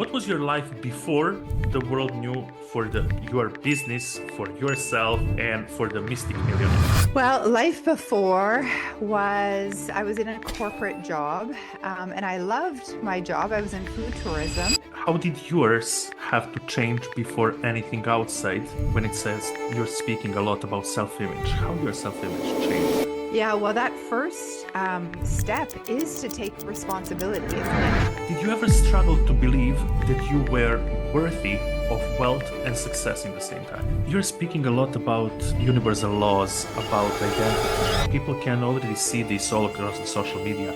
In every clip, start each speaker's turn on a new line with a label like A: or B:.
A: What was your life before the world knew for your business, for yourself, and for the Mystic Millionaire?
B: Well, life before was I was in a corporate job, and I loved my job. I was in food tourism.
A: How did yours have to change before anything outside when it says you're speaking a lot about self-image? How your self-image changed?
B: Yeah, well, that first step is to take responsibility, isn't it?
A: Did you ever struggle to believe that you were worthy of wealth and success in the same time? You're speaking a lot about universal laws, about identity. People can already see this all across the social media.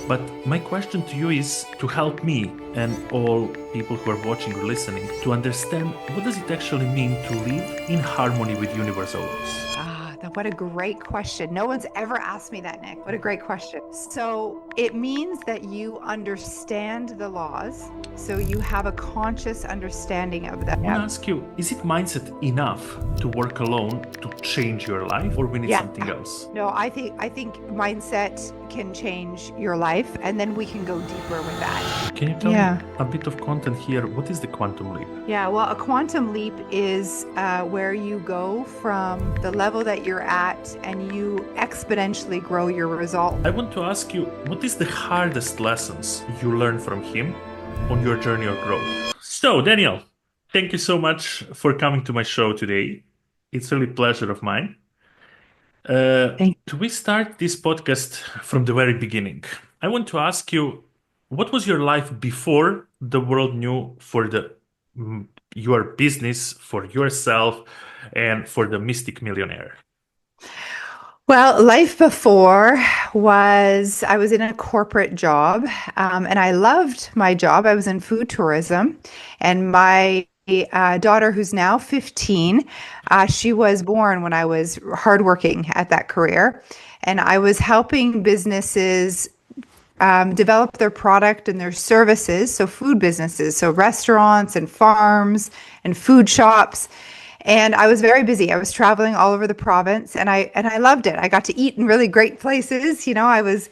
A: But my question to you is to help me and all people who are watching or listening to understand what does it actually mean to live in harmony with universal laws?
B: What a great question. No one's ever asked me that, Nick. What a great question. So it means that you understand the laws, so you have a conscious understanding of them.
A: I want to ask you, is it mindset enough to work alone to change your life, or we need something else?
B: No, I think mindset can change your life, and then we can go deeper with that.
A: Can you tell me a bit of content here? What is the quantum leap?
B: Yeah, well, a quantum leap is where you go from the level that you're at and you exponentially grow your result.
A: I want to ask you, what is the hardest lessons you learned from him on your journey of growth? So, Danielle, thank you so much for coming to my show today. It's really a pleasure of mine. We start this podcast from the very beginning. I want to ask you, what was your life before the world knew for your business, for yourself, and for the Mystic Millionaire?
B: Well, life before was I was in a corporate job, and I loved my job. I was in food tourism, and my daughter, who's now 15, she was born when I was hardworking at that career, and I was helping businesses develop their product and their services, so food businesses, so restaurants and farms and food shops. And I was very busy. I was traveling all over the province, and I loved it. I got to eat in really great places. You know, I was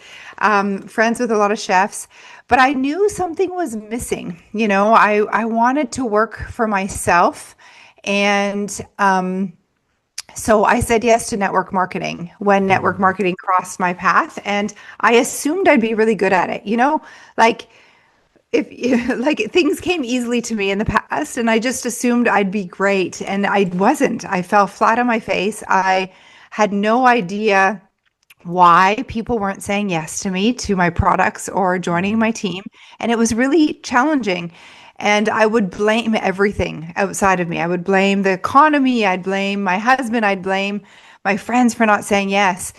B: friends with a lot of chefs, but I knew something was missing. You know, I wanted to work for myself, and so I said yes to network marketing when network marketing crossed my path, and I assumed I'd be really good at it. You know, like things came easily to me in the past, and I just assumed I'd be great, and I wasn't. I fell flat on my face. I had no idea why people weren't saying yes to me, to my products, or joining my team, and it was really challenging. And I would blame everything outside of me. I would blame the economy. I'd blame my husband. I'd blame my friends for not saying yes.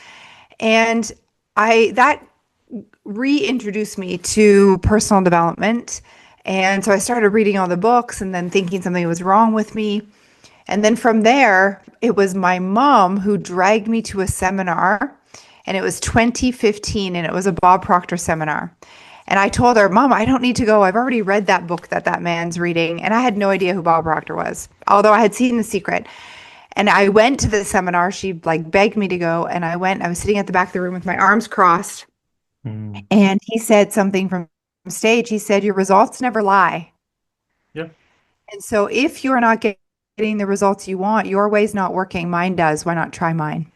B: And that reintroduced me to personal development. And so I started reading all the books and then thinking something was wrong with me. And then from there, it was my mom who dragged me to a seminar, and it was 2015, and it was a Bob Proctor seminar. And I told her, Mom, I don't need to go. I've already read that book that man's reading. And I had no idea who Bob Proctor was, although I had seen The Secret. And I went to the seminar. She begged me to go. And I went. I was sitting at the back of the room with my arms crossed. And he said something from stage. He said, your results never lie.
A: Yeah.
B: And so if you're not getting the results you want, your way's not working. Mine does. Why not try mine?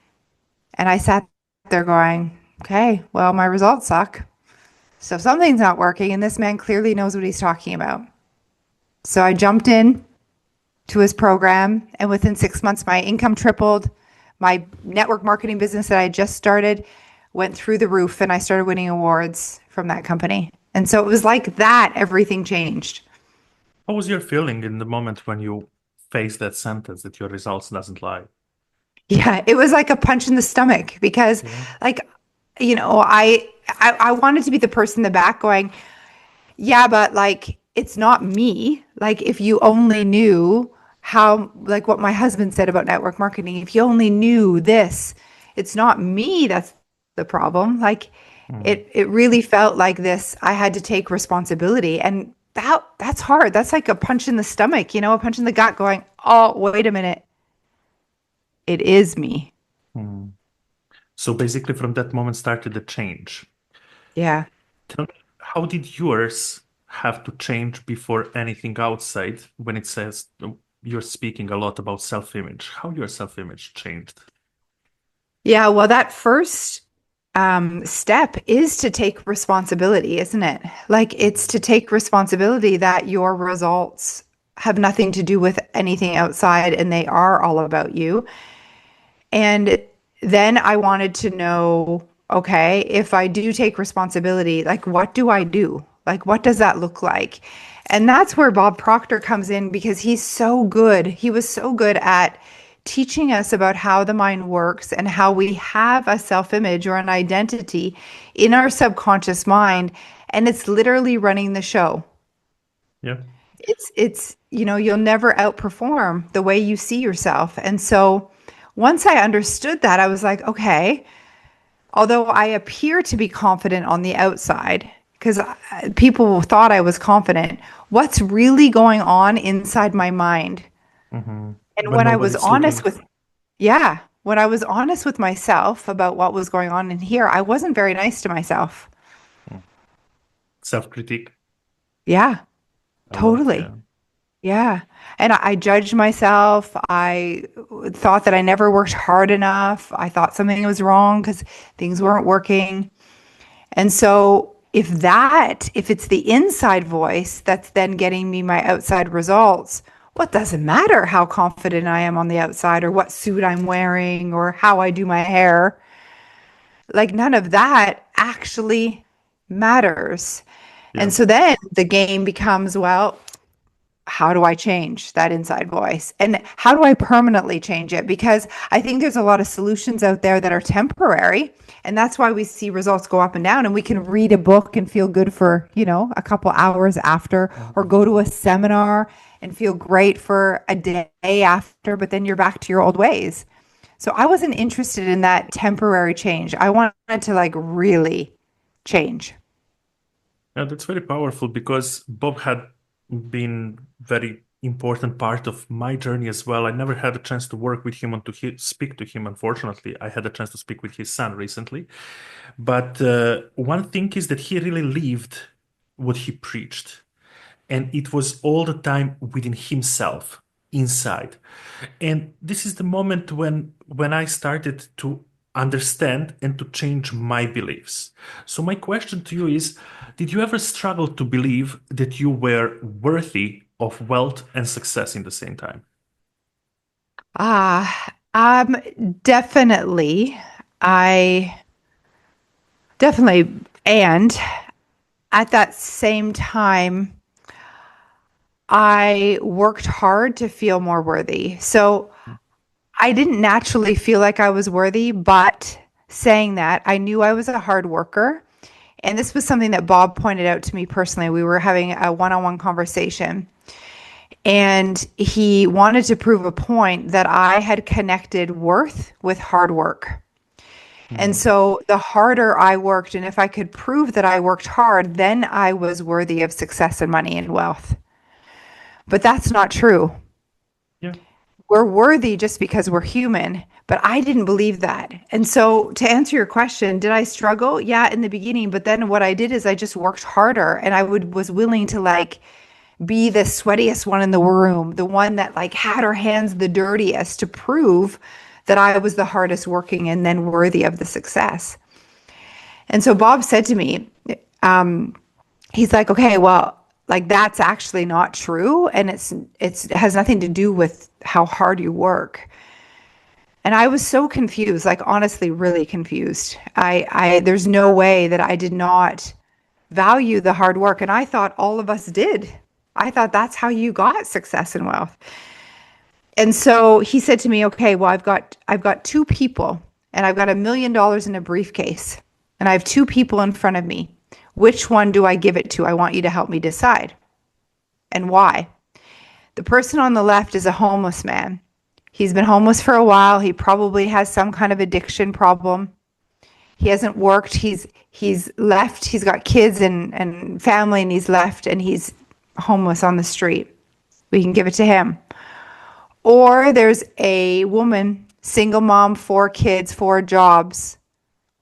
B: And I sat there going, okay, well, my results suck. So something's not working, and this man clearly knows what he's talking about. So I jumped in to his program, and within 6 months, my income tripled. My network marketing business that I just started went through the roof, and I started winning awards from that company. And so it was like that, everything changed.
A: What was your feeling in the moment when you faced that sentence that your results doesn't lie?
B: Yeah, it was like a punch in the stomach because I wanted to be the person in the back going, yeah, but it's not me. If you only knew how, what my husband said about network marketing, if you only knew this, it's not me that's the problem. It really felt like this. I had to take responsibility, and that's hard. That's like a punch in the stomach, a punch in the gut going, oh, wait a minute. It is me.
A: So basically from that moment started the change.
B: Yeah.
A: Tell me, how did yours have to change before anything outside when it says you're speaking a lot about self-image? How your self-image changed?
B: Yeah, well, that first step is to take responsibility, isn't it? Like it's to take responsibility that your results have nothing to do with anything outside and they are all about you. And then I wanted to know, okay, if I do take responsibility, like what do I do? Like what does that look like? And that's where Bob Proctor comes in because he's so good. He was so good at teaching us about how the mind works and how we have a self-image or an identity in our subconscious mind, and it's literally running the show.
A: Yeah.
B: It's you'll never outperform the way you see yourself. And so once I understood that, I was like, okay, although I appear to be confident on the outside, because people thought I was confident, what's really going on inside my mind?
A: Mm-hmm.
B: And
A: When
B: when I was
A: nobody's looking.
B: honest with, yeah, when I was honest with myself about what was going on in here, I wasn't very nice to myself.
A: Self-critique
B: Yeah,
A: a lot, yeah.
B: totally. Yeah. And I judged myself. I thought that I never worked hard enough. I thought something was wrong because things weren't working. And so if it's the inside voice that's then getting me my outside results, what does it matter how confident I am on the outside or what suit I'm wearing or how I do my hair? Like none of that actually matters.
A: Yeah.
B: And so then the game becomes, well, how do I change that inside voice? And how do I permanently change it? Because I think there's a lot of solutions out there that are temporary. And that's why we see results go up and down. And we can read a book and feel good for, a couple hours after, or go to a seminar and feel great for a day after, but then you're back to your old ways. So I wasn't interested in that temporary change. I wanted to like really change.
A: Yeah, that's very powerful because Bob had been very important part of my journey as well. I never had a chance to work with him and to speak to him, unfortunately. I had a chance to speak with his son recently. But one thing is that he really lived what he preached. And it was all the time within himself, inside. And this is the moment when I started to understand and to change my beliefs. So my question to you is, did you ever struggle to believe that you were worthy of wealth and success in the same time?
B: Ah, definitely. I definitely, and at that same time, I worked hard to feel more worthy. So I didn't naturally feel like I was worthy, but saying that, I knew I was a hard worker. And this was something that Bob pointed out to me personally. We were having a one-on-one conversation, and he wanted to prove a point that I had connected worth with hard work. And
A: Mhm.
B: so the harder I worked, and if I could prove that I worked hard, then I was worthy of success and money and wealth. But that's not true.
A: Yeah.
B: We're worthy just because we're human, but I didn't believe that. And so to answer your question, did I struggle? Yeah, in the beginning, but then what I did is I just worked harder and was willing to like be the sweatiest one in the room, the one that like had her hands the dirtiest to prove that I was the hardest working and then worthy of the success. And so Bob said to me, he's like, okay, well, like that's actually not true, and it has nothing to do with how hard you work. And I was so confused, like honestly, really confused. I there's no way that I did not value the hard work, and I thought all of us did. I thought that's how you got success and wealth. And so he said to me, okay, well, I've got two people and I've got $1 million in a briefcase and I have two people in front of me. Which one do I give it to? I want you to help me decide. And why? The person on the left is a homeless man. He's been homeless for a while. He probably has some kind of addiction problem. He hasn't worked. He's left. He's got kids and family and he's left and he's homeless on the street. We can give it to him. Or there's a woman, single mom, 4 kids, 4 jobs,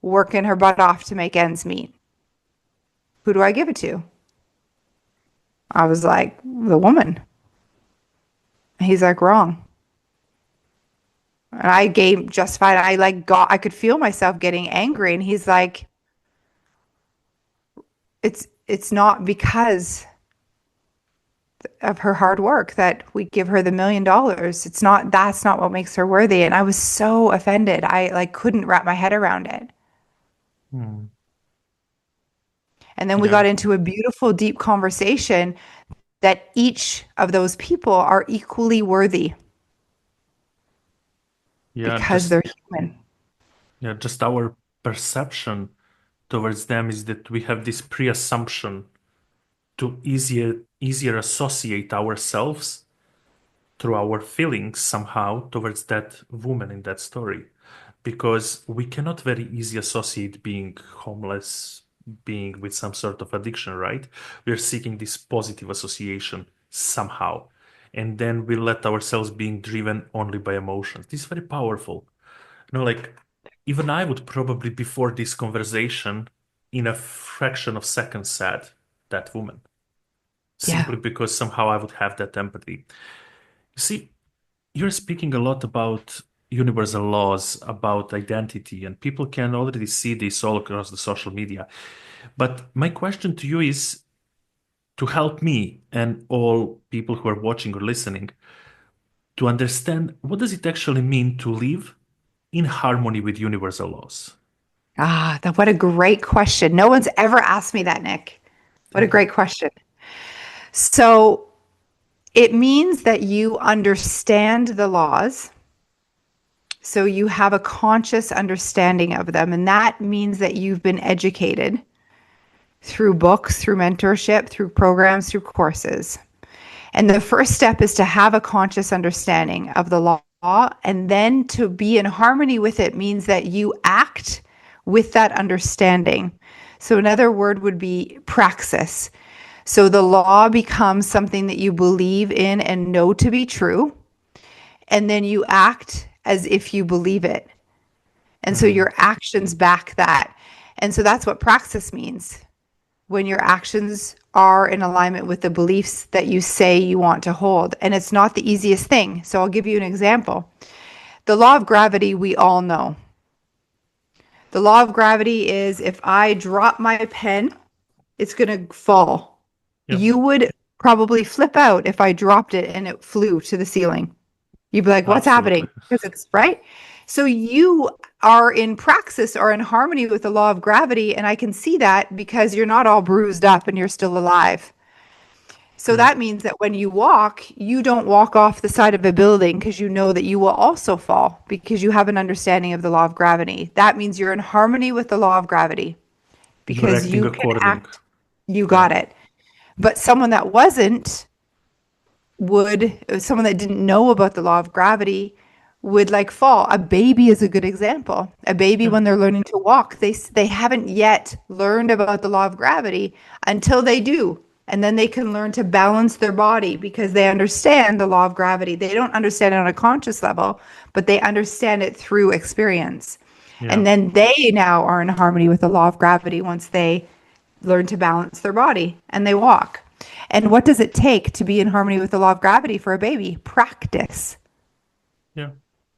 B: working her butt off to make ends meet. Who do I give it to? I was like, the woman. He's like, wrong. And I gave justified. I could feel myself getting angry. And he's like, it's not because of her hard work that we give her the $1 million. That's not what makes her worthy. And I was so offended. I like couldn't wrap my head around it.
A: Hmm.
B: And then we
A: Yeah.
B: got into a beautiful, deep conversation that each of those people are equally worthy
A: Yeah.
B: because they're human.
A: Just our perception towards them is that we have this pre-assumption to easier associate ourselves through our feelings somehow towards that woman in that story, because we cannot very easily associate being homeless, being with some sort of addiction, right? We're seeking this positive association somehow, and then we let ourselves being driven only by emotions. This is very powerful. Like even I would probably before this conversation in a fraction of seconds said that woman,
B: Yeah.
A: simply because somehow I would have that empathy. You see, you're speaking a lot about universal laws, about identity, and people can already see this all across the social media. But my question to you is to help me and all people who are watching or listening to understand what does it actually mean to live in harmony with universal laws.
B: What a great question. No one's ever asked me that, Nick. What a
A: Thank you.
B: great question. So it means that you understand the laws. So you have a conscious understanding of them. And that means that you've been educated through books, through mentorship, through programs, through courses. And the first step is to have a conscious understanding of the law. And then to be in harmony with it means that you act with that understanding. So another word would be praxis. So the law becomes something that you believe in and know to be true. And then you act as if you believe it. And so
A: Hmm.
B: your actions back that. And so that's what praxis means. When your actions are in alignment with the beliefs that you say you want to hold. And it's not the easiest thing. So I'll give you an example. The law of gravity, we all know. The law of gravity is if I drop my pen, it's going to fall.
A: Yeah,
B: You would probably flip out if I dropped it and it flew to the ceiling. You'd be like, what's
A: absolutely.
B: happening? Because it's right. So you are in praxis or in harmony with the law of gravity. And I can see that because you're not all bruised up and you're still alive. So
A: Yeah,
B: that means that when you walk, you don't walk off the side of a building because you know that you will also fall because you have an understanding of the law of gravity. That means you're in harmony with the law of gravity
A: you're
B: because
A: acting
B: you can
A: according.
B: act, you
A: Yeah,
B: got it. But someone that wasn't someone that didn't know about the law of gravity would like fall. A baby is a good example. A baby
A: yeah,
B: when they're learning to walk, they haven't yet learned about the law of gravity until they do. And then they can learn to balance their body because they understand the law of gravity. They don't understand it on a conscious level, but they understand it through experience.
A: yeah,
B: And then they now are in harmony with the law of gravity once they learn to balance their body and they walk. And what does it take to be in harmony with the law of gravity for a baby? Practice.
A: yeah,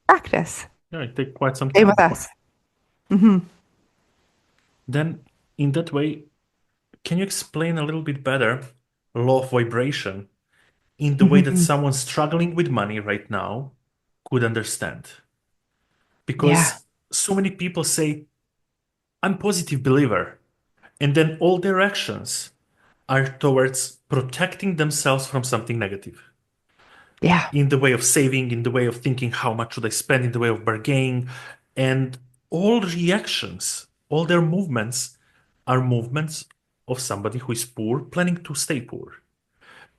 B: Practice.
A: yeah. It takes quite some
B: Same with
A: time.
B: us.
A: Then, in that way, can you explain a little bit better law of vibration in the way that
B: Mhm.
A: someone struggling with money right now could understand?
B: Yeah.
A: Because so many people say, I'm positive believer, and then all their actions are towards protecting themselves from something negative.
B: Yeah.
A: In the way of saving, in the way of thinking how much should I spend, in the way of bargaining, and all reactions, all their movements are movements of somebody who is poor, planning to stay poor.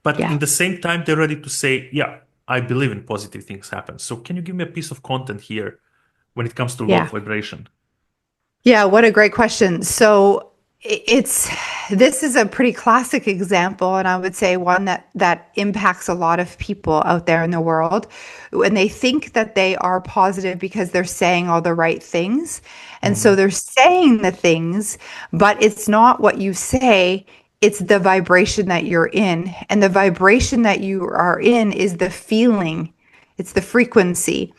A: But
B: Yeah.
A: in the same time, they're ready to say, yeah, I believe in positive things happen. So can you give me a piece of content here when it comes to law of
B: Yeah.
A: vibration?
B: Yeah, what a great question. So it's this is a pretty classic example, and I would say one that impacts a lot of people out there in the world when they think that they are positive because they're saying all the right things. And so
A: Hmm.
B: they're saying the things, but it's not what you say, It's the vibration that you're in. And the vibration that you are in is the feeling, it's the frequency.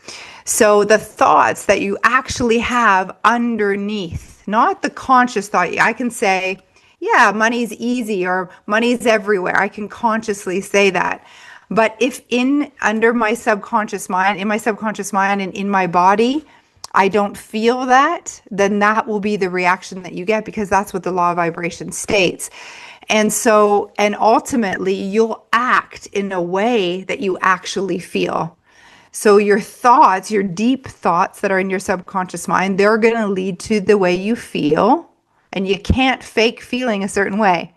B: So the thoughts that you actually have underneath, not the conscious thought. I can say, yeah, money's easy or money's everywhere. I can consciously say that. But if in under my subconscious mind, in my subconscious mind and in my body, I don't feel that, then that will be the reaction that you get, because that's what the law of vibration states. And so, and ultimately, you'll act in a way that you actually feel. So your thoughts, your deep thoughts that are in your subconscious mind, they're going to lead to the way you feel. And you can't fake feeling a certain way.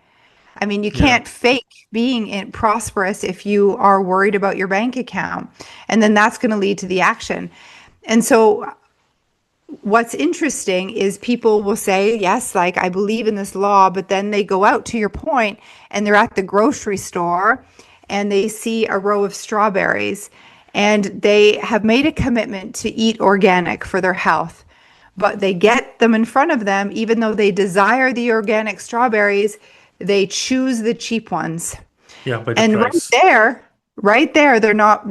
B: I mean, you
A: Yeah.
B: can't fake being prosperous if you are worried about your bank account. And then that's going to lead to the action. And so what's interesting is people will say, yes, like I believe in this law, but then they go out, to your point, and they're at the grocery store and they see a row of strawberries and they have made a commitment to eat organic for their health. But they get them in front of them, even though they desire the organic strawberries, they choose the cheap ones.
A: Yeah, by the
B: And
A: price.
B: right there, they're not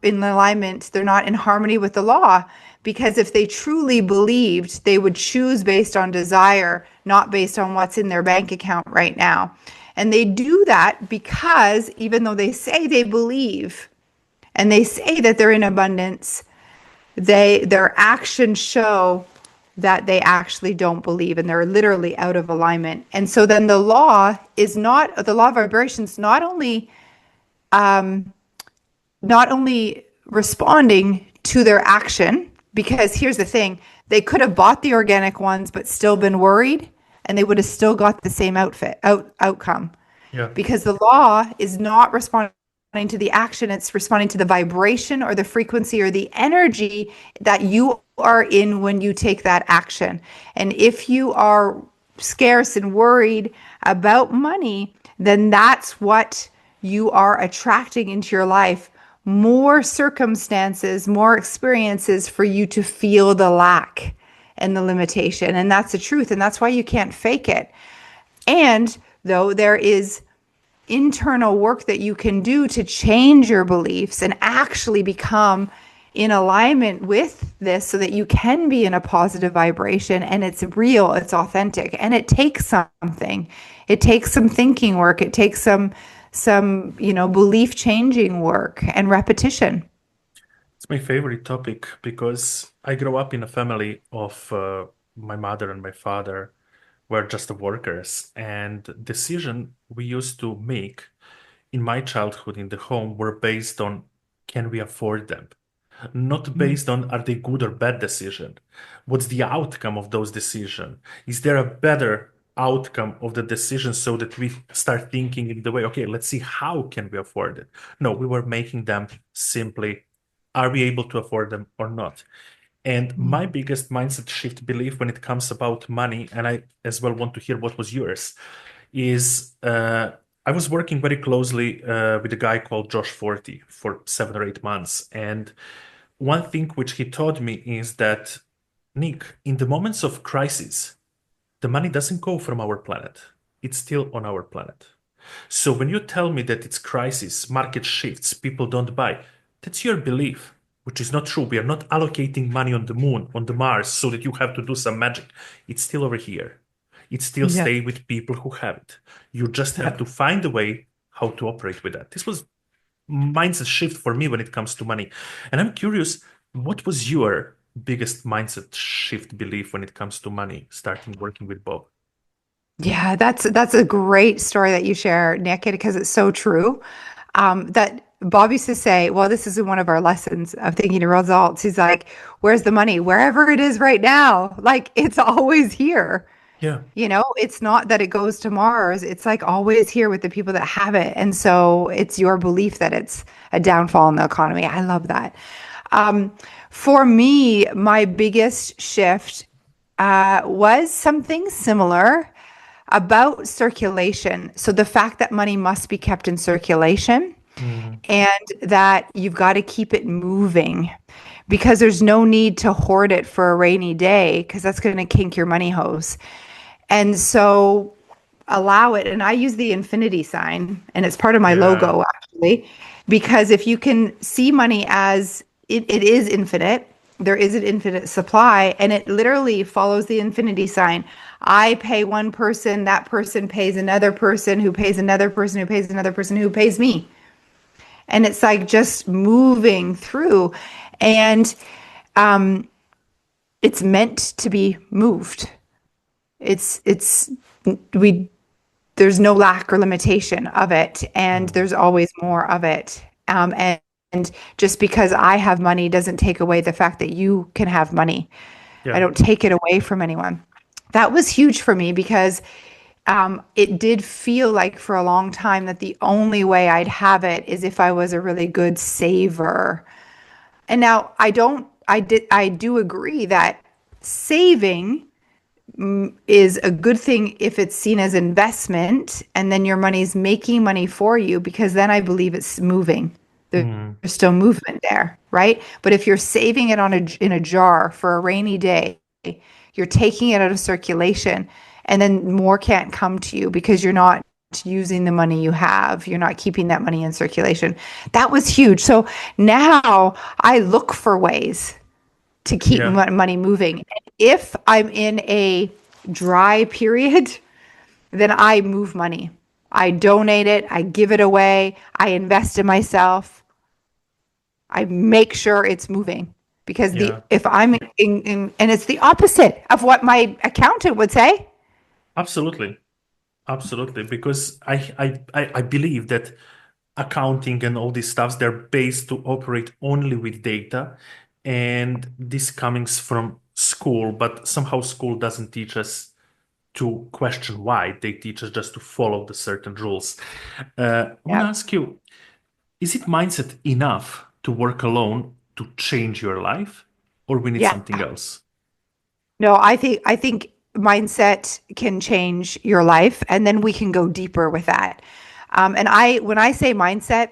B: in alignment, they're not in harmony with the law. Because if they truly believed, they would choose based on desire, not based on what's in their bank account right now. And they do that because even though they say they believe and they say that they're in abundance, their actions show that they actually don't believe, and they're literally out of alignment. And so then the law of vibrations not only responding to their action, because here's the thing, they could have bought the organic ones but still been worried, and they would have still got the same outcome.
A: Yeah.
B: Because the law is not responding to the action, it's responding to the vibration or the frequency or the energy that you are in when you take that action. And if you are scarce and worried about money, then that's what you are attracting into your life. More circumstances, more experiences for you to feel the lack and the limitation. And that's the truth. And that's why you can't fake it. And though there is internal work that you can do to change your beliefs and actually become in alignment with this so that you can be in a positive vibration, and it's real, it's authentic, and it takes something. It takes some thinking work. It takes some belief changing work and repetition.
A: It's my favorite topic because I grew up in a family of my mother and my father were just workers, and decision we used to make in my childhood in the home were based on can we afford them? Not based on are they good or bad decision. What's the outcome of those decisions? Is there a better outcome of the decision so that we start thinking in the way, okay, let's see how can we afford it? No, we were making them simply, are we able to afford them or not? And my biggest mindset shift belief when it comes about money, and I as well want to hear what was yours, is I was working very closely with a guy called Josh Forty for 7 or 8 months. And one thing which he taught me is that, Nick, in the moments of crisis, the money doesn't go from our planet. It's still on our planet. So when you tell me that it's crisis, market shifts, people don't buy, that's your belief, which is not true. We are not allocating money on the moon, on the Mars, so that you have to do some magic. It's still over here. It still
B: Yeah.
A: stay with people who have it. You just have to find a way how to operate with that. This was mindset shift for me when it comes to money. And I'm curious, what was your biggest mindset shift belief when it comes to money, starting working with Bob?
B: Yeah, that's a great story that you share, Nick, because it's so true. That Bob used to say, well, this is in one of our lessons of thinking results. He's like, where's the money? Wherever it is right now. Like, it's always here.
A: Yeah.
B: It's not that it goes to Mars. It's like always here with the people that have it. And so it's your belief that it's a downfall in the economy. I love that. For me, my biggest shift was something similar about circulation. So the fact that money must be kept in circulation and that you've got to keep it moving, because there's no need to hoard it for a rainy day, because that's going to kink your money hose. And so allow it, and I use the infinity sign, and it's part of my
A: Yeah.
B: logo actually, because if you can see money as it is infinite, there is an infinite supply, and it literally follows the infinity sign. I pay one person, that person pays another person, who pays another person, who pays another person, who pays me. And it's like just moving through. And it's meant to be moved. It's we there's no lack or limitation of it, and
A: Mm.
B: there's always more of it. And just because I have money doesn't take away the fact that you can have money. I
A: Yeah.
B: don't take it away from anyone. That was huge for me because it did feel like for a long time that the only way I'd have it is if I was a really good saver. And now I do agree that saving is a good thing if it's seen as investment and then your money's making money for you, because then I believe it's moving. There's
A: Mm.
B: still movement there, right? But if you're saving it in a jar for a rainy day, you're taking it out of circulation, and then more can't come to you because you're not using the money you have. You're not keeping that money in circulation. That was huge. So now I look for ways to keep
A: Yeah.
B: money moving. If I'm in a dry period, then I move money. I donate it, I give it away, I invest in myself. I make sure it's moving, because the
A: Yeah.
B: if I'm and it's the opposite of what my accountant would say.
A: Absolutely. Absolutely. Because I believe that accounting and all these stuffs, they're based to operate only with data. And this comes from school, but somehow school doesn't teach us to question why. They teach us just to follow the certain rules. I want
B: Yeah.
A: to ask you, is it mindset enough to work alone to change your life, or we need
B: Yeah.
A: something else?
B: No, I think mindset can change your life, and then we can go deeper with that. And when I say mindset,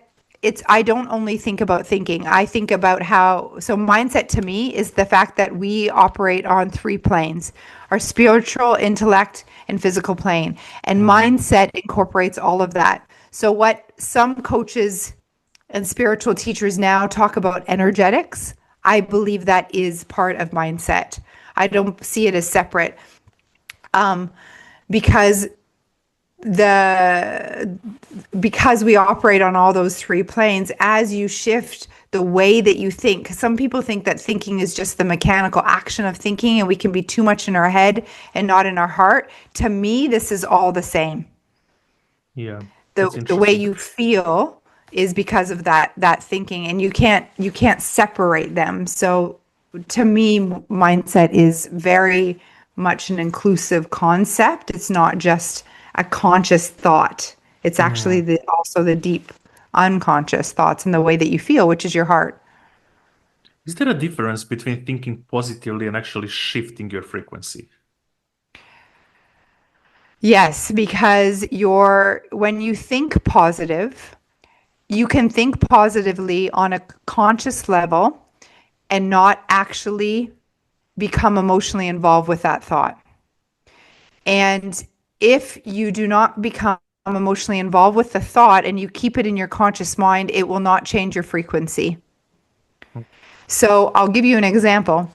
B: I don't only think about thinking. I think about how. So mindset to me is the fact that we operate on three planes: our spiritual, intellect, and physical plane. And
A: Mm.
B: mindset incorporates all of that. So what some coaches and spiritual teachers now talk about energetics, I believe that is part of mindset. I don't see it as separate, because the because we operate on all those three planes. As you shift the way that you think, some people think that thinking is just the mechanical action of thinking, and we can be too much in our head and not in our heart. To me, this is all the same.
A: Yeah,
B: the
A: that's
B: the way
A: interesting.
B: you feel is because of that thinking, and you can't separate them. So to me, mindset is very much an inclusive concept. It's not just a conscious thought. It's actually
A: Mm.
B: also the deep unconscious thoughts and the way that you feel, which is your heart.
A: Is there a difference between thinking positively and actually shifting your frequency?
B: Yes, because when you think positive, you can think positively on a conscious level and not actually become emotionally involved with that thought. And if you do not become emotionally involved with the thought and you keep it in your conscious mind, it will not change your frequency. So I'll give you an example.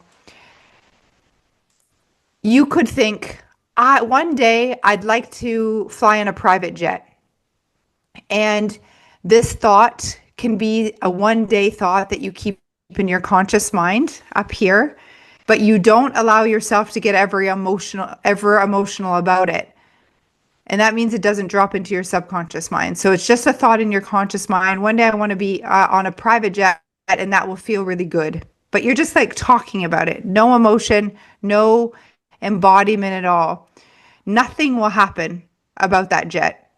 B: You could think, one day I'd like to fly in a private jet. And this thought can be a one day thought that you keep in your conscious mind up here, but you don't allow yourself to get ever emotional about it. And that means it doesn't drop into your subconscious mind. So it's just a thought in your conscious mind. One day I want to be on a private jet, and that will feel really good. But you're just like talking about it. No emotion, no embodiment at all. Nothing will happen about that jet.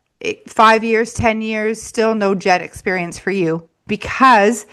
B: 5 years, 10 years, still no jet experience for you, because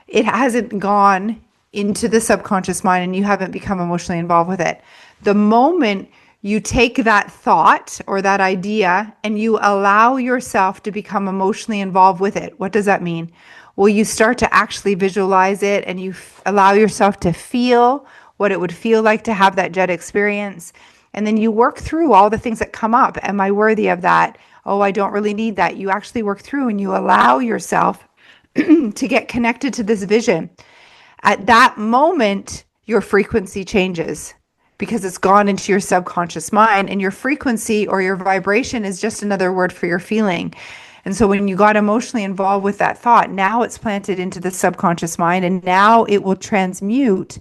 B: it hasn't gone into the subconscious mind and you haven't become emotionally involved with it. The moment you take that thought or that idea and you allow yourself to become emotionally involved with it, what does that mean? Well, you start to actually visualize it, and you allow yourself to feel what it would feel like to have that jet experience. And then you work through all the things that come up. Am I worthy of that? Oh, I don't really need that. You actually work through and you allow yourself to get connected to this vision. At that moment, your frequency changes because it's gone into your subconscious mind, and your frequency or your vibration is just another word for your feeling. And so when you got emotionally involved with that thought, now it's planted into the subconscious mind, and now it will transmute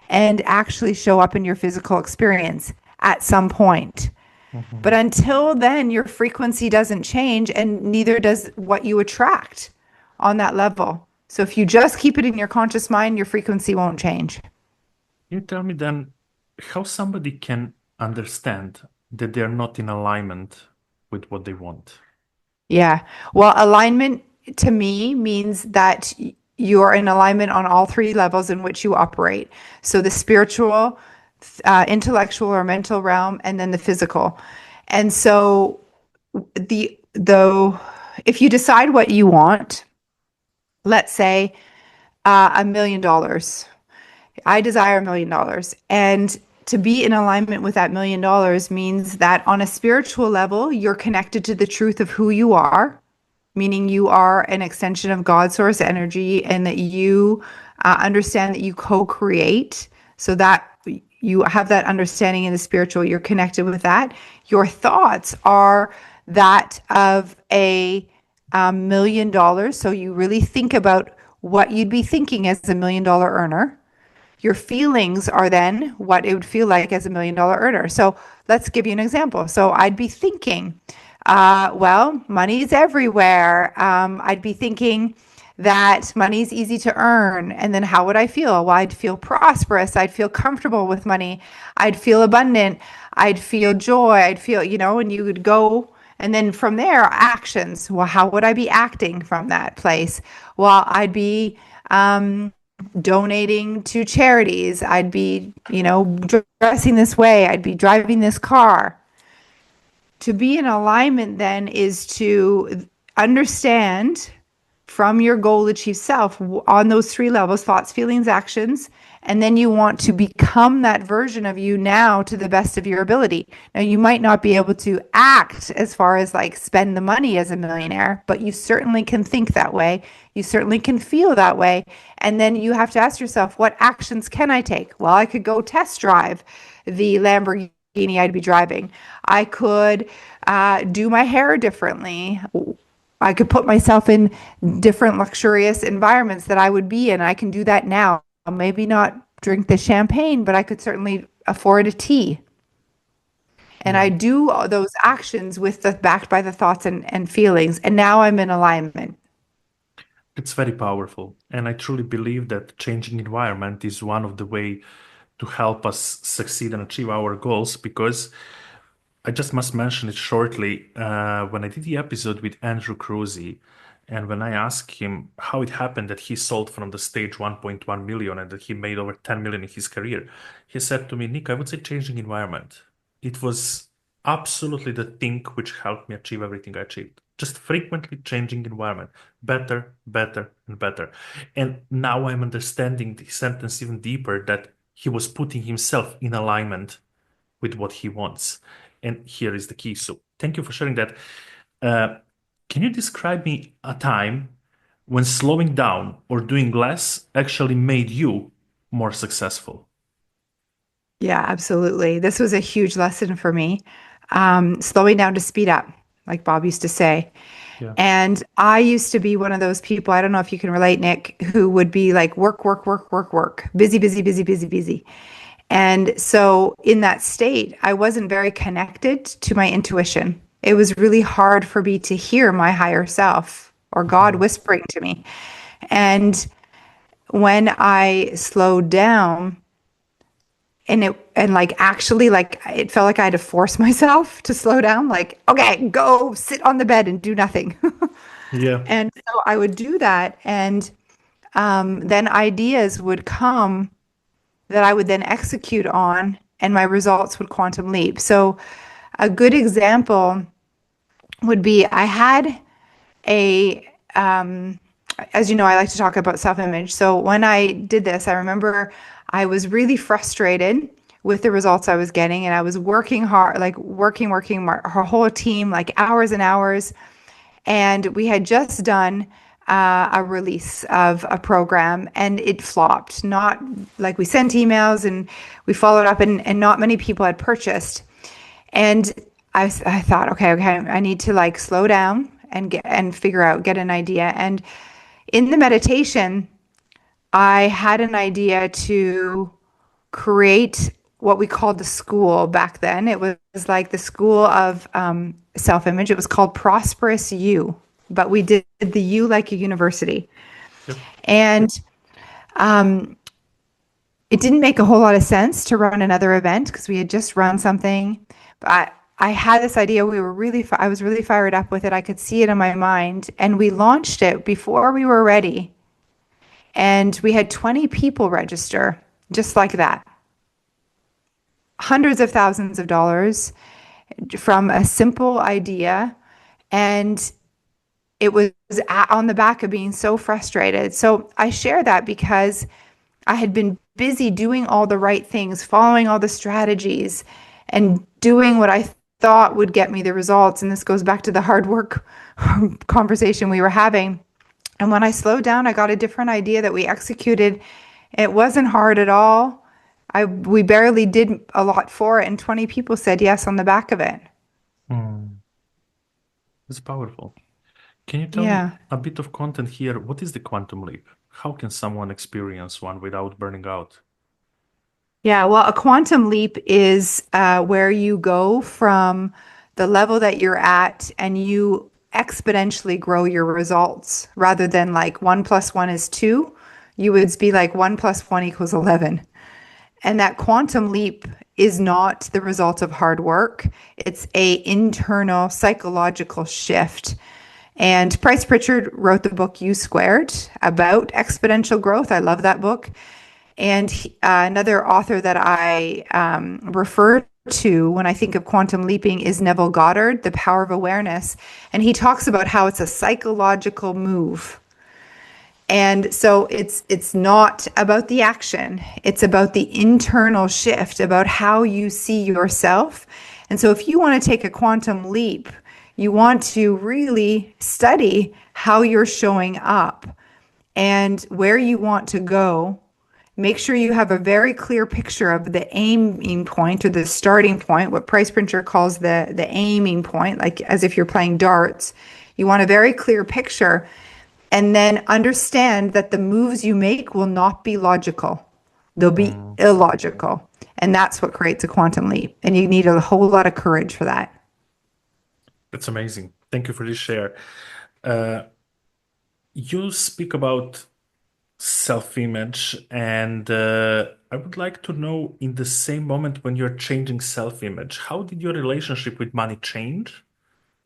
B: and actually show up in your physical experience at some point. But until then, your frequency doesn't change, and neither does what you attract on that level. So if you just keep it in your conscious mind, your frequency won't change.
A: Can you tell me then how somebody can understand that they're not in alignment with what they want?
B: Yeah. Well, alignment to me means that you're in alignment on all three levels in which you operate. So the spiritual, intellectual or mental realm, and then the physical. And so if you decide what you want, let's say $1 million. I desire $1 million. And to be in alignment with that $1 million means that on a spiritual level, you're connected to the truth of who you are, meaning you are an extension of God's source energy, and that you understand that you co-create, so that you have that understanding in the spiritual, you're connected with that. Your thoughts are that of $1 million. So you really think about what you'd be thinking as a $1 million earner. Your feelings are then what it would feel like as a $1 million earner. So let's give you an example. So I'd be thinking, well, money's everywhere. I'd be thinking that money's easy to earn. And then how would I feel? Well, I'd feel prosperous. I'd feel comfortable with money. I'd feel abundant. I'd feel joy. I'd feel, and you would go. And then from there, actions. Well, how would I be acting from that place? Well, I'd be donating to charities. I'd be, dressing this way. I'd be driving this car. To be in alignment then is to understand from your goal achieved self on those three levels: thoughts, feelings, actions. And then you want to become that version of you now to the best of your ability. Now, you might not be able to act as far as like spend the money as a millionaire, but you certainly can think that way. You certainly can feel that way. And then you have to ask yourself, what actions can I take? Well, I could go test drive the Lamborghini I'd be driving. I could do my hair differently. I could put myself in different luxurious environments that I would be in. I can do that now. Maybe not drink the champagne, but I could certainly afford a tea. And I do all those actions backed by the thoughts and feelings. And now I'm in alignment.
A: It's very powerful. And I truly believe that changing environment is one of the way to help us succeed and achieve our goals, because I just must mention it shortly. When I did the episode with NGrS&x, and when I asked him how it happened that he sold from the stage 1.1 million and that he made over 10 million in his career, he said to me, Nick, I would say changing environment. It was absolutely the thing which helped me achieve everything I achieved. Just frequently changing environment. Better, better, and better. And now I'm understanding the sentence even deeper, that he was putting himself in alignment with what he wants. And here is the key. So thank you for sharing that. Can you describe me a time when slowing down or doing less actually made you more successful?
B: Yeah, absolutely. This was a huge lesson for me. Slowing down to speed up, like Bob used to say.
A: Yeah.
B: And I used to be one of those people, I don't know if you can relate, Nick, who would be like work, work, work, work, work, busy, busy, busy, busy, busy. And so in that state, I wasn't very connected to my intuition. It was really hard for me to hear my higher self or God whispering to me. And when I slowed down, actually it felt like I had to force myself to slow down, like, okay, go sit on the bed and do nothing.
A: Yeah.
B: And so I would do that, and then ideas would come that I would then execute on, and my results would quantum leap. So a good example would be, I had as you know, I like to talk about self-image. So when I did this, I remember I was really frustrated with the results I was getting. And I was working hard, like working, her whole team, like hours and hours. And we had just done a release of a program and it flopped. Not like we sent emails and we followed up and not many people had purchased. And I thought, okay, I need to like slow down and get an idea. And in the meditation, I had an idea to create what we called the school back then. It was like the school of self-image. It was called Prosperous You, but we did the U like a university.
A: Yep.
B: And it didn't make a whole lot of sense to run another event because we had just run something. But I had this idea. I was really fired up with it. I could see it in my mind. And we launched it before we were ready. And we had 20 people register just like that. Hundreds of thousands of dollars from a simple idea. And it was on the back of being so frustrated. So I share that because I had been busy doing all the right things, following all the strategies, and doing what I thought would get me the results. And this goes back to the hard work conversation we were having. And when I slowed down, I got a different idea that we executed. It wasn't hard at all. We barely did a lot for it, and 20 people said yes on the back of it.
A: It's powerful. Can you tell me a bit of content here? What is the quantum leap? How can someone experience one without burning out?
B: Yeah, well, a quantum leap is where you go from the level that you're at and you exponentially grow your results rather than like 1 + 1 is 2. You would be like 1 + 1 = 11. And that quantum leap is not the result of hard work. It's a internal psychological shift. And Price Pritchard wrote the book U Squared about exponential growth. I love that book. And another author that I refer to when I think of quantum leaping is Neville Goddard, The Power of Awareness. And he talks about how it's a psychological move. And so it's not about the action. It's about the internal shift, about how you see yourself. And so if you want to take a quantum leap, you want to really study how you're showing up and where you want to go. Make sure you have a very clear picture of the aiming point or the starting point, what Price Pritchard calls the aiming point, like as if you're playing darts. You want a very clear picture. And then understand that the moves you make will not be logical. They'll be illogical. And that's what creates a quantum leap. And you need a whole lot of courage for that.
A: That's amazing. Thank you for this share. You speak about self-image, and I would like to know, in the same moment when you're changing self-image, how did your relationship with money change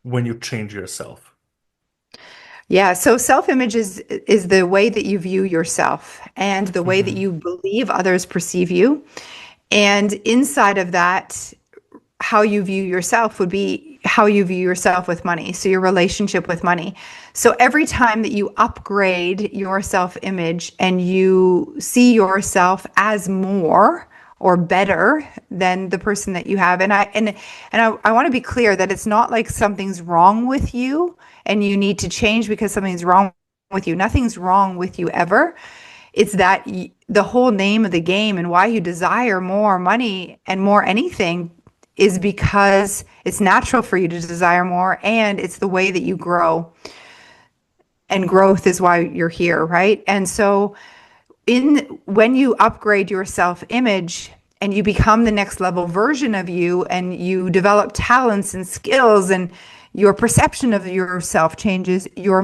A: when you change yourself?
B: Yeah, so self-image is the way that you view yourself and the way that you believe others perceive you. And inside of that, how you view yourself would be how you view yourself with money. So your relationship with money. So every time that you upgrade your self-image and you see yourself as more or better than the person that you have. And I want to be clear that it's not like something's wrong with you and you need to change because something's wrong with you. Nothing's wrong with you ever. It's that the whole name of the game and why you desire more money and more anything is because it's natural for you to desire more, and it's the way that you grow. And growth is why you're here, right? And so when you upgrade your self-image and you become the next level version of you and you develop talents and skills and your perception of yourself changes, your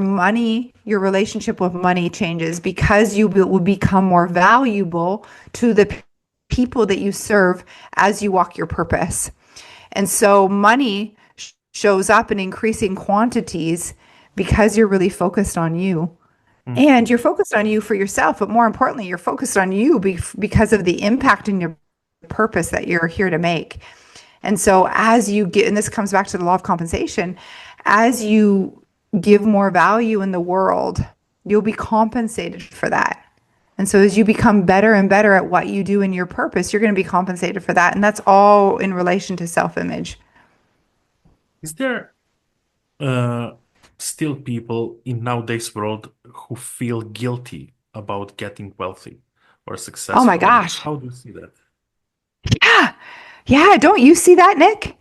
B: relationship with money changes because you will become more valuable to the people that you serve as you walk your purpose. And so money shows up in increasing quantities because you're really focused on you. And you're focused on you for yourself, but more importantly, you're focused on you because of the impact in your purpose that you're here to make. And so as you get, and this comes back to the law of compensation, as you give more value in the world, you'll be compensated for that. And so as you become better and better at what you do in your purpose, you're going to be compensated for that. And that's all in relation to self-image.
A: Is there uh, still people in nowadays world who feel guilty about getting wealthy or
B: Oh my
A: successful? And
B: gosh.
A: how do you see that?
B: Yeah. Yeah. Don't you see that, Nick?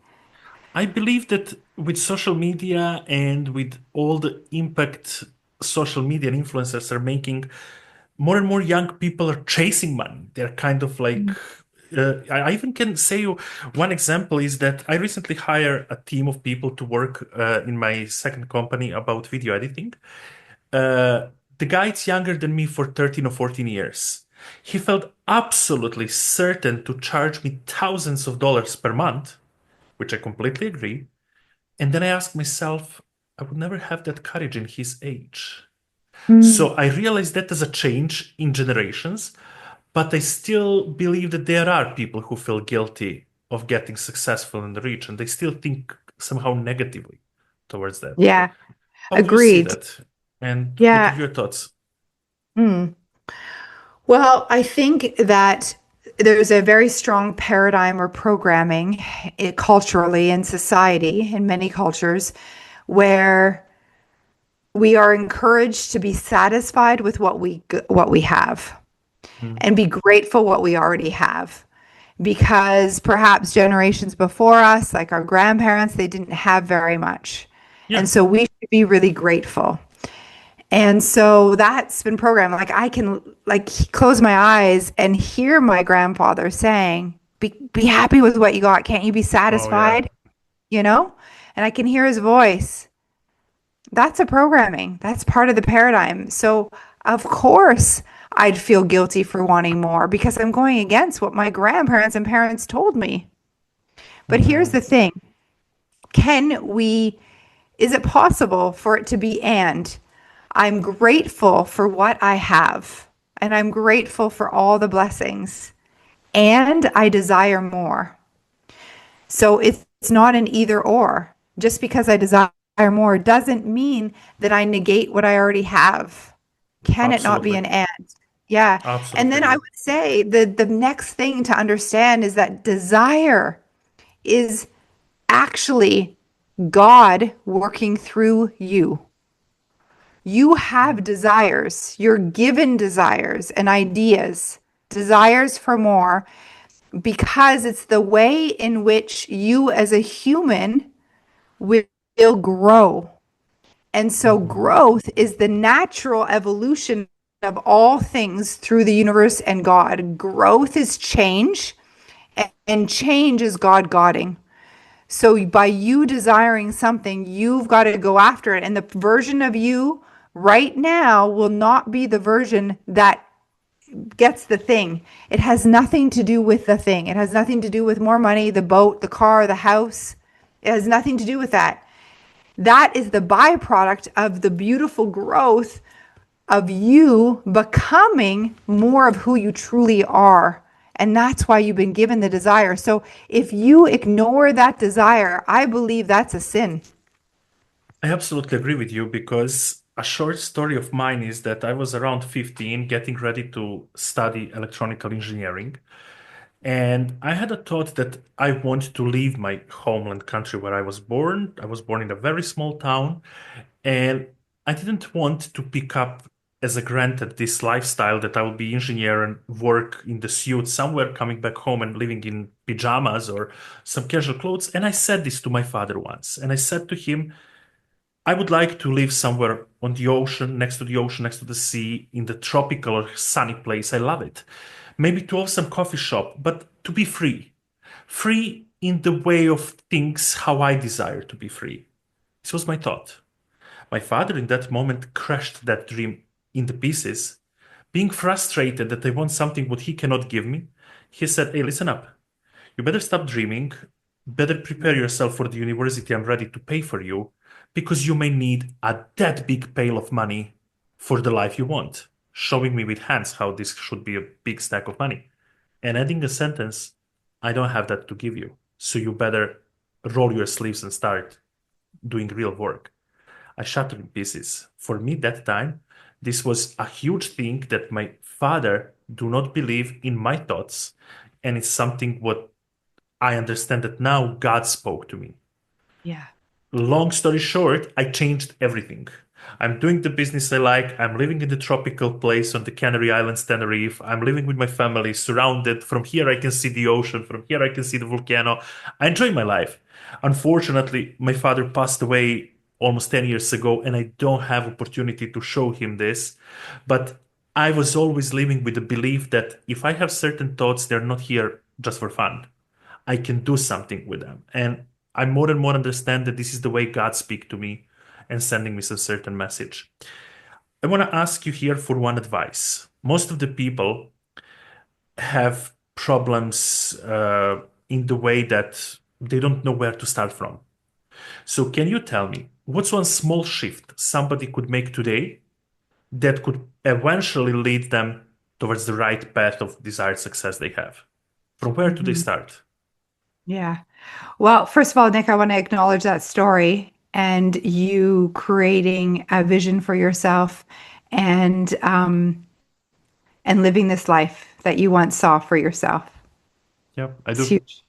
A: I believe that with social media and with all the impact social media and influencers are making, more and more young people are chasing money. They're kind of like, I even can say you one example is that I recently hired a team of people to work in my second company about video editing. Uh, the guy is younger than me for 13 or 14 years. He felt absolutely certain to charge me thousands of dollars per month, which I completely agree. And then I asked myself, I would never have that courage in his age.
B: Mm.
A: So I realized that there's a change in generations, but I still believe that there are people who feel guilty of getting successful and rich, and they still think somehow negatively towards that.
B: Yeah.
A: How do you see
B: Agreed.
A: that? And what are
B: Yeah.
A: your thoughts?
B: Mm. Well, I think that there's a very strong paradigm or programming culturally in society, in many cultures, where we are encouraged to be satisfied with what we have
A: Mm.
B: and be grateful what we already have. Because perhaps generations before us, like our grandparents, they didn't have very much. And
A: Yeah,
B: so we should be really grateful. And so that's been programmed. Like I can like close my eyes and hear my grandfather saying, be happy with what you got. Can't you be
A: oh yeah,
B: satisfied? You know? And I can hear his voice. That's a programming. That's part of the paradigm. So of course I'd feel guilty for wanting more because I'm going against what my grandparents and parents told me. But here's
A: hmm,
B: the thing. Can we, is it possible for it to be and? I'm grateful for what I have, and I'm grateful for all the blessings, and I desire more. So it's not an either or. Just because I desire more doesn't mean that I negate what I already have. Can it not be
A: absolutely,
B: an and? Yeah. And
A: absolutely
B: then I
A: agree.
B: would say the next thing to understand is that desire is actually God working through you. You have desires. You're given desires and ideas, desires for more, because it's the way in which you as a human will grow. And so
A: Hmm.
B: growth is the natural evolution of all things through the universe and God. Growth is change, and change is God Godding. So by you desiring something, you've got to go after it. And the version of you right now will not be the version that gets the thing. It has nothing to do with the thing. It has nothing to do with more money, the boat, the car, the house. It has nothing to do with that. That is the byproduct of the beautiful growth of you becoming more of who you truly are. And that's why you've been given the desire. So if you ignore that desire, I believe that's a sin.
A: I absolutely agree with you because a short story of mine is that I was around 15 getting ready to study electronical engineering. And I had a thought that I want to leave my homeland country where I was born. I was born in a very small town, and I didn't want to pick up as a granted this lifestyle that I will be engineer and work in the suit somewhere, coming back home and living in pajamas or some casual clothes. And I said this to my father once, and I said to him, I would like to live somewhere on the ocean, next to the sea, in the tropical or sunny place. I love it. Maybe to have some coffee shop, but to be free. Free in the way of things how I desire to be free. This was my thought. My father in that moment crushed that dream into pieces. Being frustrated that I want something what he cannot give me, he said, hey, listen up. You better stop dreaming, better prepare yourself for the university I'm ready to pay for you, because you may need a that big pail of money for the life you want, showing me with hands how this should be a big stack of money. And adding a sentence, I don't have that to give you, so you better roll your sleeves and start doing real work. I shattered in pieces. For me, that time, This was a huge thing that my father do not believe in my thoughts, and it's something what I understand that now God spoke to me.
B: Yeah.
A: Long story short, I changed everything. I'm doing the business I like. I'm living in the tropical place on the Canary Islands, Tenerife. I'm living with my family, surrounded. From here, I can see the ocean. From here, I can see the volcano. I enjoy my life. Unfortunately, my father passed away almost 10 years ago, and I don't have opportunity to show him this. But I was always living with the belief that if I have certain thoughts, they're not here just for fun. I can do something with them. And I more and more understand that this is the way God speaks to me and sending me a certain message. I want to ask you here for one advice. Most of the people have problems in the way that they don't know where to start from. So, can you tell me what's one small shift somebody could make today that could eventually lead them towards the right path of desired success they have? From where do they
B: Hmm.
A: start?
B: Yeah. Well, first of all, Nick, I want to acknowledge that story and you creating a vision for yourself and living this life that you once saw for yourself.
A: Yeah, I
B: It's
A: do.
B: huge.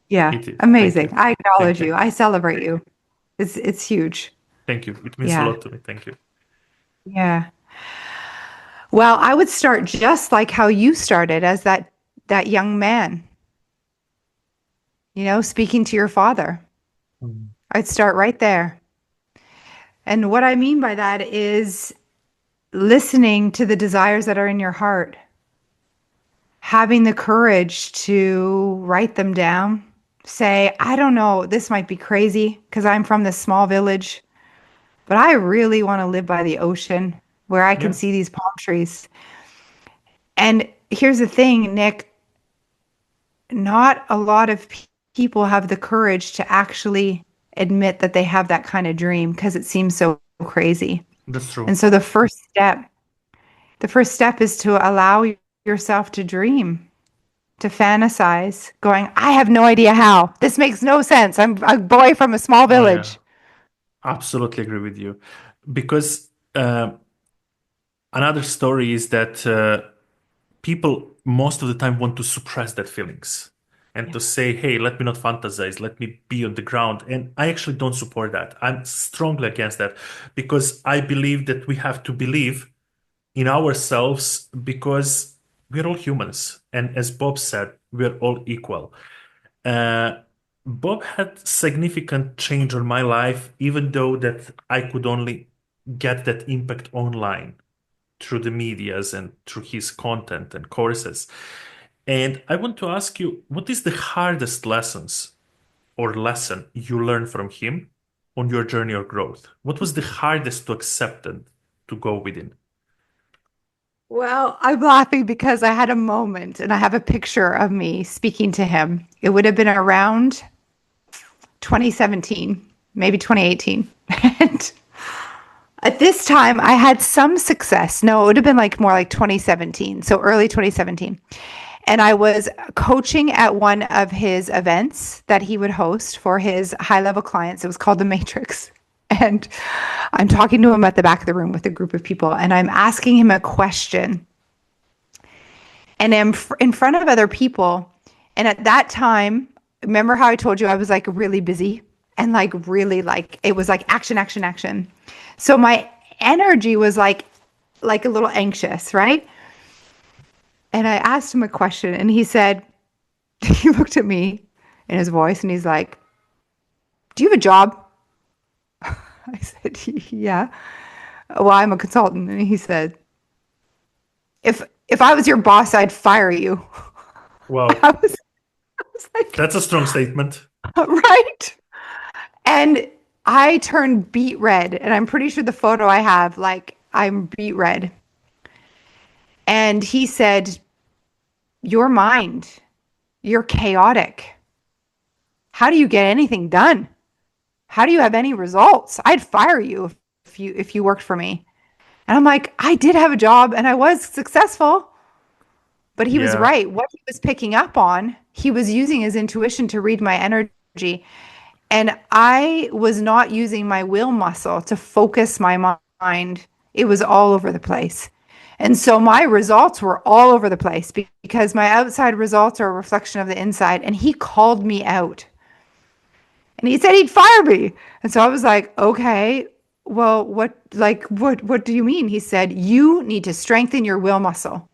B: Yeah,
A: It is. Thank
B: amazing.
A: you.
B: I
A: Thank
B: acknowledge
A: you.
B: you. I celebrate you. It's huge.
A: Thank you. It means a
B: Yeah.
A: lot to me. Thank you.
B: Yeah. Well, I would start just like how you started as that young man, speaking to your father.
A: Mm.
B: I'd start right there. And what I mean by that is listening to the desires that are in your heart, having the courage to write them down, say, I don't know, this might be crazy because I'm from this small village, but I really want to live by the ocean where I can
A: Yeah,
B: see these palm trees. And here's the thing, Nick, not a lot of people have the courage to actually admit that they have that kind of dream because it seems so crazy.
A: that's
B: And
A: true.
B: so the first step is to allow yourself to dream, to fantasize, going, I have no idea how. This makes no sense. I'm a boy from a small
A: Oh, yeah.
B: village.
A: Absolutely agree with you. Because another story is that people most of the time want to suppress their feelings and
B: Yeah.
A: to say, hey, let me not fantasize, let me be on the ground. And I actually don't support that. I'm strongly against that because I believe that we have to believe in ourselves because we're all humans. And as Bob said, we're all equal. Uh, Bob had significant change on my life, even though that I could only get that impact online through the medias and through his content and courses. And I want to ask you, what is the hardest lessons or lesson you learned from him on your journey of growth? What was the hardest to accept and to go within?
B: Well, I'm laughing because I had a moment and I have a picture of me speaking to him. It would have been around 2017, maybe 2018. And at this time, I had some success. No, it would have been like more like 2017, so early 2017. And I was coaching at one of his events that he would host for his high level clients. It was called The Matrix. And I'm talking to him at the back of the room with a group of people, and I'm asking him a question. And I'm in front of other people. And at that time, remember how I told you I was like really busy and like really like it was like action, action, action. So my energy was like a little anxious, right? And I asked him a question and he said, he looked at me in his voice and he's like, do you have a job? I said, yeah. Well, I'm a consultant. And he said, if I was your boss, I'd fire you.
A: Wow,
B: I was like,
A: that's a strong statement.
B: right. And I turned beet red. And I'm pretty sure the photo I have, like, I'm beet red. And he said, your mind, you're chaotic. How do you get anything done? How do you have any results? I'd fire you if you worked for me. And I'm like, I did have a job and I was successful. But he was
A: Yeah,
B: right. What he was picking up on, he was using his intuition to read my energy. And I was not using my will muscle to focus my mind It was all over the place. And so my results were all over the place because my outside results are a reflection of the inside. And he called me out and he said he'd fire me. And so I was like, okay, well, what do you mean? He said, you need to strengthen your will muscle.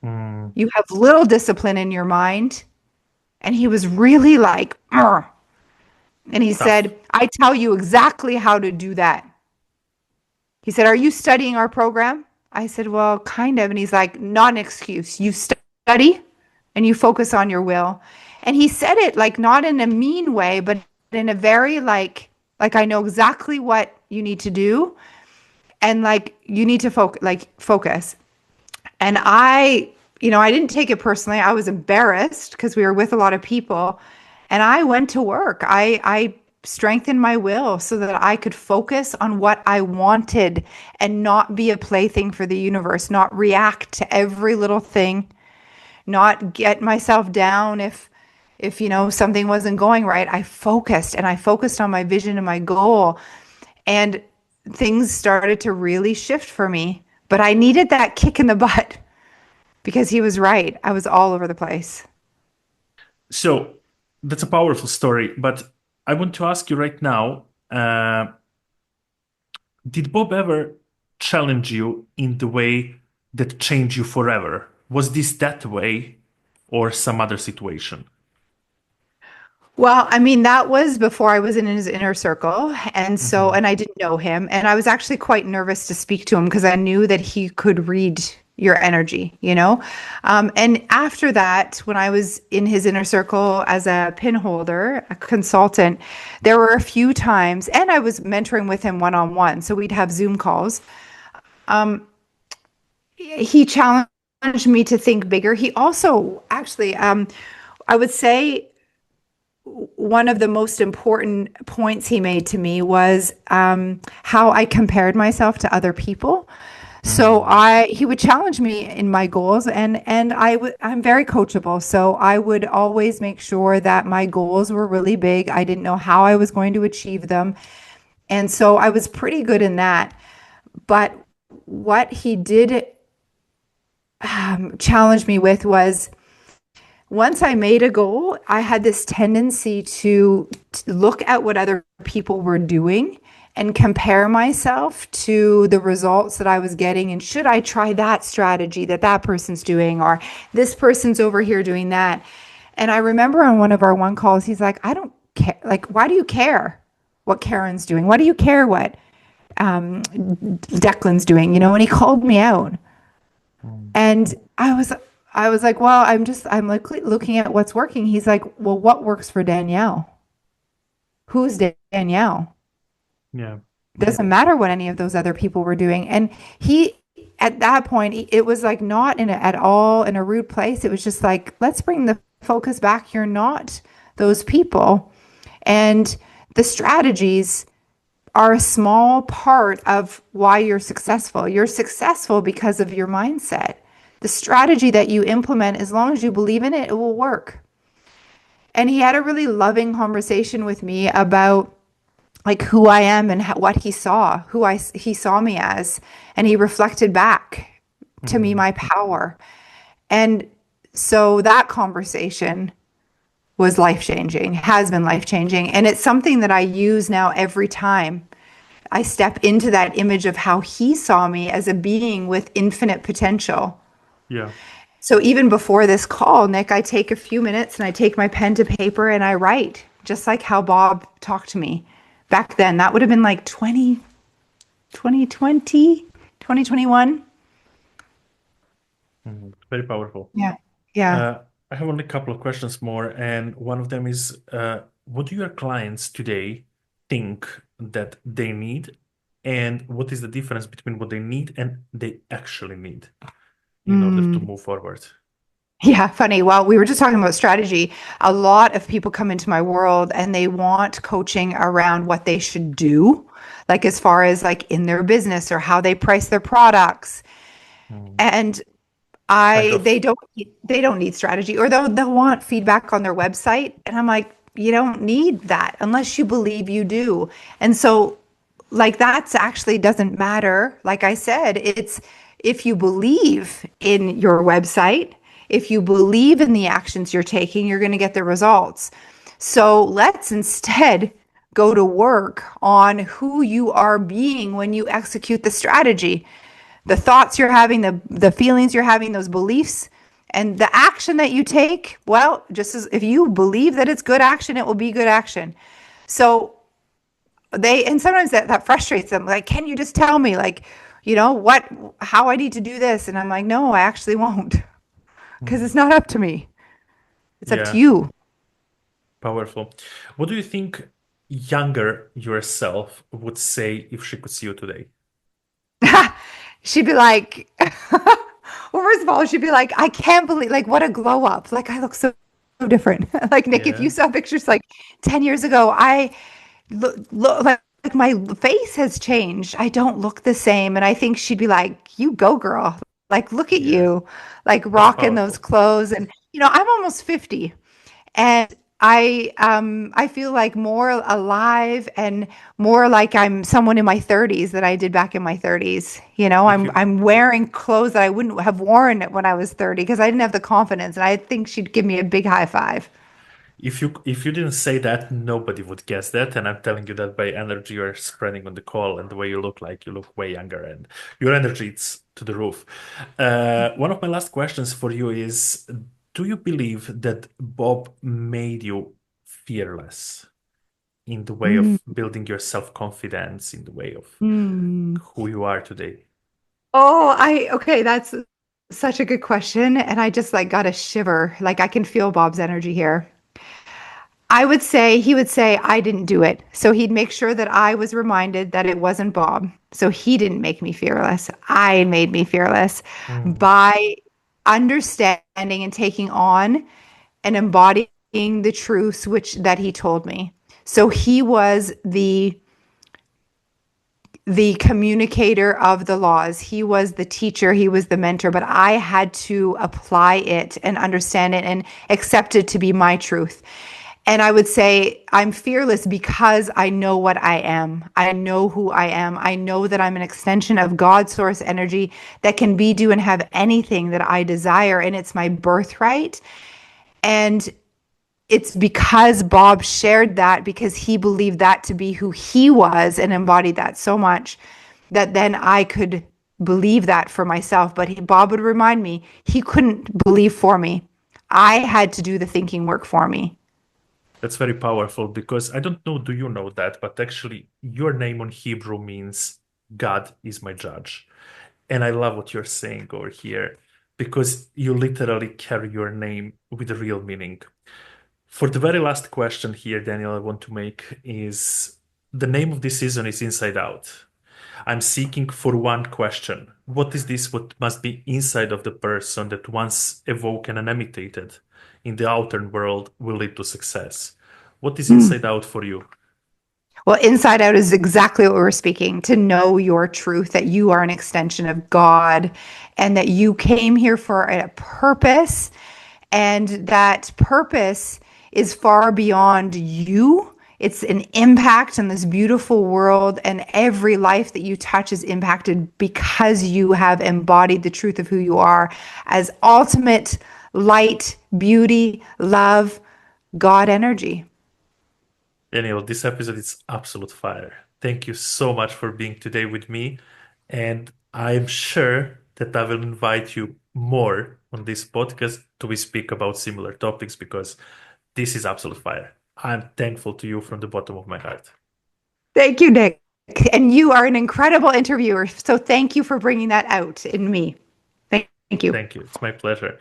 A: Mm,
B: You have little discipline in your mind. And he was really like, "Arr." And he
A: tough.
B: said, I tell you exactly how to do that. He said, are you studying our program? I said, well, kind of. And he's like, not an excuse. You study and you focus on your will. And he said it like not in a mean way, but in a very like I know exactly what you need to do. And like you need to focus. And I didn't take it personally. I was embarrassed because we were with a lot of people. And I went to work. I strengthened my will so that I could focus on what I wanted and not be a plaything for the universe, not react to every little thing, not get myself down if something wasn't going right. I focused on my vision and my goal. And things started to really shift for me. But I needed that kick in the butt because he was right. I was all over the place.
A: So that's a powerful story, but I want to ask you right now, did Bob ever challenge you in the way that changed you forever? Was this that way or some other situation?
B: Well, I mean, that was before I was in his inner circle.
A: Hmm.
B: And I didn't know him. And I was actually quite nervous to speak to him because I knew that he could read your energy. And after that, when I was in his inner circle as a pin holder, a consultant, there were a few times, and I was mentoring with him one on one. So we'd have Zoom calls. He challenged me to think bigger. He also actually, I would say, one of the most important points he made to me was how I compared myself to other people. So
A: Mm,
B: he would challenge me in my goals, and I'm very coachable. So I would always make sure that my goals were really big. I didn't know how I was going to achieve them, and so I was pretty good in that. But what he did challenge me with was once I made a goal, I had this tendency to look at what other people were doing and compare myself to the results that I was getting. And should I try that strategy that that person's doing, or this person's over here doing that? And I remember on one of our one calls, he's like, I don't care. Like, why do you care what Karen's doing? Why do you care what Declan's doing? And he called me out.
A: mm,
B: And I was like, well, I'm like looking at what's working. He's like, well, what works for Danielle? Who's Danielle?
A: yeah.
B: Doesn't matter what any of those other people were doing. And at that point, it was like not at all in a rude place. It was just like, let's bring the focus back. You're not those people. And the strategies are a small part of why you're successful. You're successful because of your mindset. The strategy that you implement, as long as you believe in it, it will work. And he had a really loving conversation with me about like who I am and what he saw, he saw me as, and he reflected back to me
A: Mm,
B: my power. And so that conversation was life changing, has been life changing, and it's something that I use now every time I step into that image of how he saw me as a being with infinite potential.
A: yeah.
B: So even before this call, Nick, I take a few minutes and I take my pen to paper and I write, just like how Bob talked to me back then. That would have been like 2020, 2021.
A: Very powerful.
B: Yeah. Yeah.
A: I have only a couple of questions more, and one of them is, what do your clients today think that they need, and what is the difference between what they need and they actually need in order to
B: Mm.
A: move forward?
B: Yeah, funny. Well, we were just talking about strategy. A lot of people come into my world and they want coaching around what they should do, like as far as like in their business or how they price their products.
A: Mm,
B: And
A: kind
B: I
A: of.
B: they don't need strategy, or they'll want feedback on their website. And I'm like, you don't need that unless you believe you do. And so like that's actually doesn't matter. Like I said, it's if you believe in your website, if you believe in the actions you're taking, you're going to get the results. So let's instead go to work on who you are being when you execute the strategy. The thoughts you're having, the feelings you're having, those beliefs, and the action that you take, well, just as if you believe that it's good action, it will be good action. So and sometimes that frustrates them. Like, can you just tell me, like, how I need to do this? And I'm like, no, I actually won't, because
A: Mhm.
B: it's not up to me. It's up to
A: Yeah,
B: you.
A: powerful. What do you think younger yourself would say if she could see you today?
B: She'd be like, well, first of all, she'd be like, I can't believe, like, what a glow up. Like, I look so different. Like, Nick, if you
A: Yeah,
B: saw pictures like 10 years ago, I look like my face has changed. I don't look the same. And I think she'd be like, you go, girl. Like, look at
A: yeah,
B: you, like
A: that's
B: rocking those
A: powerful.
B: clothes. And, I'm almost 50. And I feel like more alive and more like I'm someone in my 30s than I did back in my 30s.
A: If
B: I'm
A: you
B: I'm wearing clothes that I wouldn't have worn when I was 30 because I didn't have the confidence. And I think she'd give me a big high five.
A: if you didn't say that, nobody would guess that. And I'm telling you that by energy you're spreading on the call and the way you look way younger and your energy is to the roof. One of my last questions for you is, do you believe that Bob made you fearless in the way
B: Mm,
A: of building your self-confidence, in the way of
B: mm.
A: who you are today?
B: Okay, that's such a good question. And I just like got a shiver. Like I can feel Bob's energy here. He would say, I didn't do it. So he'd make sure that I was reminded that it wasn't Bob. So he didn't make me fearless. I made me fearless
A: Mm.
B: by understanding and taking on and embodying the truths that he told me. So he was the communicator of the laws. He was the teacher, he was the mentor, but I had to apply it and understand it and accept it to be my truth. And I would say I'm fearless because I know what I am. I know who I am. I know that I'm an extension of God's source energy that can be, do, and have anything that I desire. And it's my birthright. And it's because Bob shared that because he believed that to be who he was and embodied that so much that then I could believe that for myself. But Bob would remind me he couldn't believe for me. I had to do the thinking work for me.
A: That's very powerful because I don't know, do you know that? But actually, your name on Hebrew means God is my judge. And I love what you're saying over here because you literally carry your name with a real meaning. For the very last question here, Daniel, I want to make is the name of this season is Inside Out. I'm seeking for one question. What is this? What must be inside of the person that once awoken and imitated in the outer world will lead to success? What is
B: Mm.
A: inside out for you?
B: Well, inside out is exactly what we're speaking to know your truth, that you are an extension of God and that you came here for a purpose, and that purpose is far beyond you. It's an impact in this beautiful world, and every life that you touch is impacted because you have embodied the truth of who you are as ultimate light, beauty, love, God energy.
A: Daniel, this episode is absolute fire. Thank you so much for being today with me. And I'm sure that I will invite you more on this podcast to we speak about similar topics because this is absolute fire. I'm thankful to you from the bottom of my heart.
B: Thank you, Nick. And you are an incredible interviewer. So thank you for bringing that out in me. Thank you.
A: Thank you. It's my pleasure.